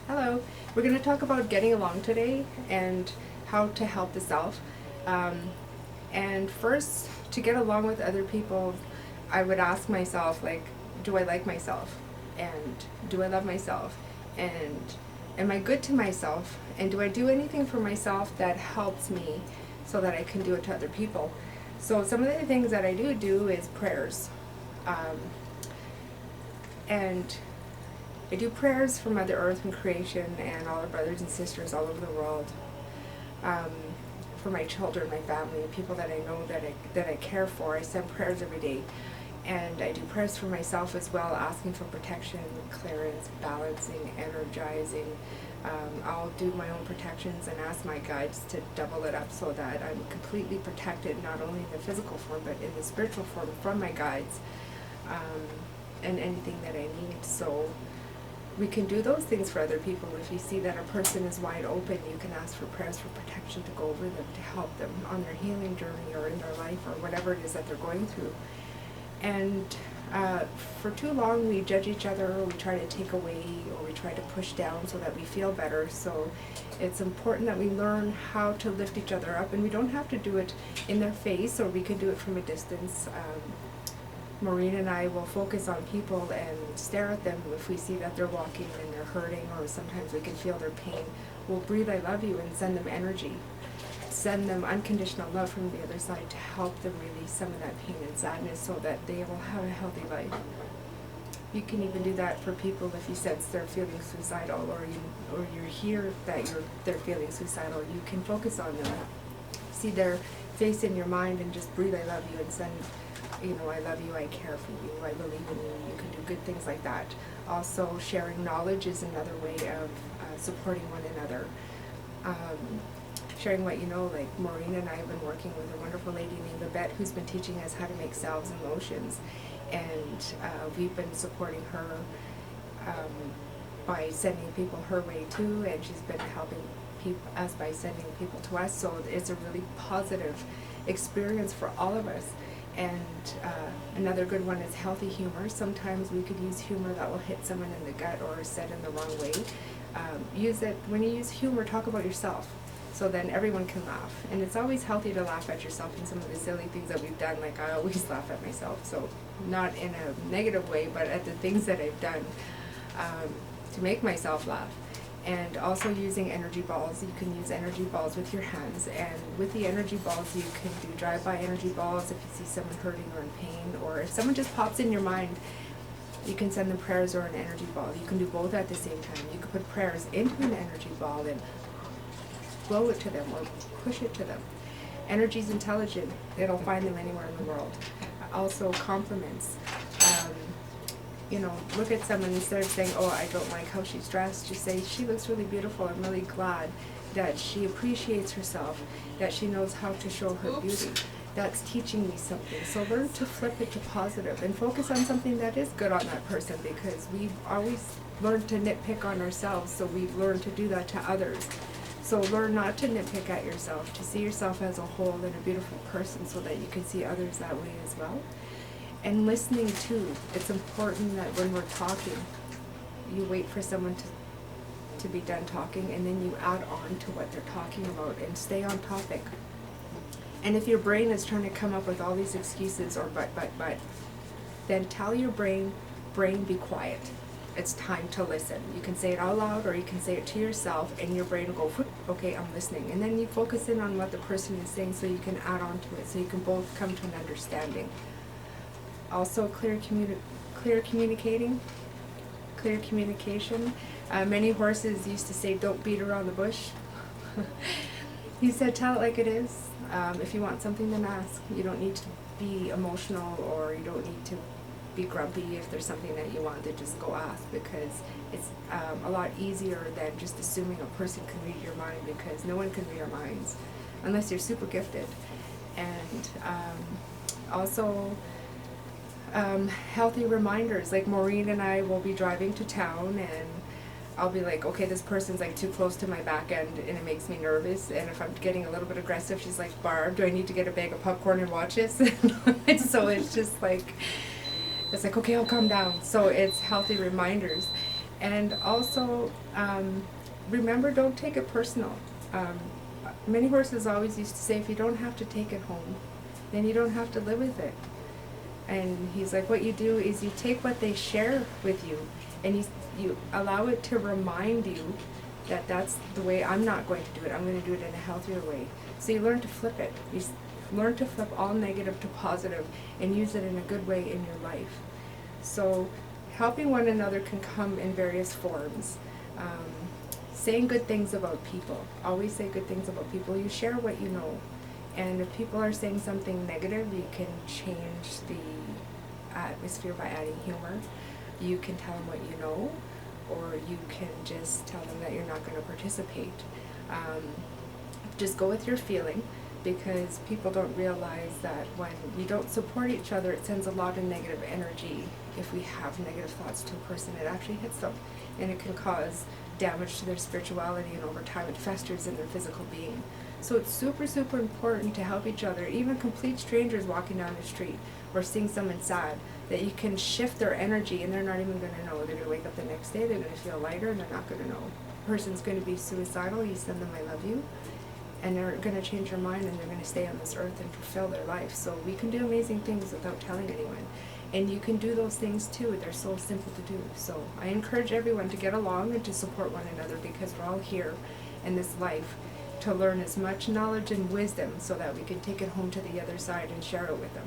Hello. We're going to talk about getting along today and how to help the self. And first, to get along with other people, I would ask myself, like, do I like myself? And do I love myself? And am I good to myself? And do I do anything for myself that helps me so that I can do it to other people? So some of the things that I do is prayers. And I do prayers for Mother Earth and creation and all our brothers and sisters all over the world. For my children, my family, people that I know that I care for. I send prayers every day. And I do prayers for myself as well, asking for protection, clearance, balancing, energizing. I'll do my own protections and ask my guides to double it up so that I'm completely protected, not only in the physical form, but in the spiritual form from my guides, and anything that I need. So we can do those things for other people. If you see that a person is wide open, you can ask for prayers for protection to go over them, to help them on their healing journey or in their life or whatever it is that they're going through. And for too long we judge each other, or we try to take away, or we try to push down so that we feel better. So it's important that we learn how to lift each other up, and we don't have to do it in their face, or we can do it from a distance. Maureen and I will focus on people and stare at them if we see that they're walking and they're hurting, or sometimes we can feel their pain. We'll breathe "I love you" and send them energy. Send them unconditional love from the other side to help them release some of that pain and sadness so that they will have a healthy life. You can even do that for people if you sense they're feeling suicidal, or you hear that they're feeling suicidal. You can focus on them. See their face in your mind and just breathe "I love you" and send, "I love you, I care for you, I believe in you." You can do good things like that. Also, sharing knowledge is another way of supporting one another. Sharing what you know, like Maureen and I have been working with a wonderful lady named Babette who's been teaching us how to make salves and lotions. And we've been supporting her by sending people her way too, and she's been helping us by sending people to us. So it's a really positive experience for all of us. And another good one is healthy humor. Sometimes we could use humor that will hit someone in the gut or said in the wrong way. Use it when you use humor. Talk about yourself, so then everyone can laugh. And it's always healthy to laugh at yourself in some of the silly things that we've done. Like, I always laugh at myself, so not in a negative way, but at the things that I've done to make myself laugh. And also using energy balls. You can use energy balls with your hands, and with the energy balls you can do drive-by energy balls if you see someone hurting or in pain, or if someone just pops in your mind, you can send them prayers or an energy ball. You can do both at the same time. You can put prayers into an energy ball and blow it to them or push it to them. Energy is intelligent. It'll find them anywhere in the world. Also, compliments. Look at someone, instead of saying, "Oh, I don't like how she's dressed," just say, "She looks really beautiful. I'm really glad that she appreciates herself, that she knows how to show her beauty. That's teaching me something." So learn to flip it to positive and focus on something that is good on that person, because we've always learned to nitpick on ourselves, so we've learned to do that to others. So learn not to nitpick at yourself, to see yourself as a whole and a beautiful person so that you can see others that way as well. And listening too. It's important that when we're talking, you wait for someone to be done talking, and then you add on to what they're talking about and stay on topic. And if your brain is trying to come up with all these excuses or but, then tell your brain, be quiet. It's time to listen. You can say it out loud, or you can say it to yourself, and your brain will go, "Okay, I'm listening." And then you focus in on what the person is saying so you can add on to it, so you can both come to an understanding. Also, clear communication. Manyhorses used to say, "Don't beat around the bush." He said, "Tell it like it is. If you want something, then ask. You don't need to be emotional, or you don't need to be grumpy if there's something that you want, to just go ask, because it's a lot easier than just assuming a person can read your mind, because no one can read our minds unless you're super gifted." And also, healthy reminders. Like Maureen and I will be driving to town, and I'll be like, "Okay, this person's like too close to my back end and it makes me nervous." And if I'm getting a little bit aggressive, she's like, "Barb, do I need to get a bag of popcorn and watch this?" And so it's just like, okay, I'll calm down. So it's healthy reminders. And also, remember, don't take it personal. Manyhorses always used to say, if you don't have to take it home, then you don't have to live with it. And he's like, what you do is you take what they share with you, and you allow it to remind you that that's the way. I'm not going to do it. I'm going to do it in a healthier way. So you learn to flip it. You learn to flip all negative to positive and use it in a good way in your life. So helping one another can come in various forms. Saying good things about people. Always say good things about people. You share what you know. And if people are saying something negative, you can change the atmosphere by adding humor. You can tell them what you know, or you can just tell them that you're not going to participate. Just go with your feeling, because people don't realize that when we don't support each other, it sends a lot of negative energy. If we have negative thoughts to a person, it actually hits them, and it can cause damage to their spirituality, and over time it festers in their physical being. So it's super, super important to help each other, even complete strangers walking down the street or seeing someone sad, that you can shift their energy and they're not even going to know. They're going to wake up the next day, they're going to feel lighter, and they're not going to know. The person's going to be suicidal, you send them I love you, and they're going to change their mind, and they're going to stay on this earth and fulfill their life. So we can do amazing things without telling anyone. And you can do those things too. They're so simple to do. So I encourage everyone to get along and to support one another, because we're all here in this life to learn as much knowledge and wisdom so that we can take it home to the other side and share it with them.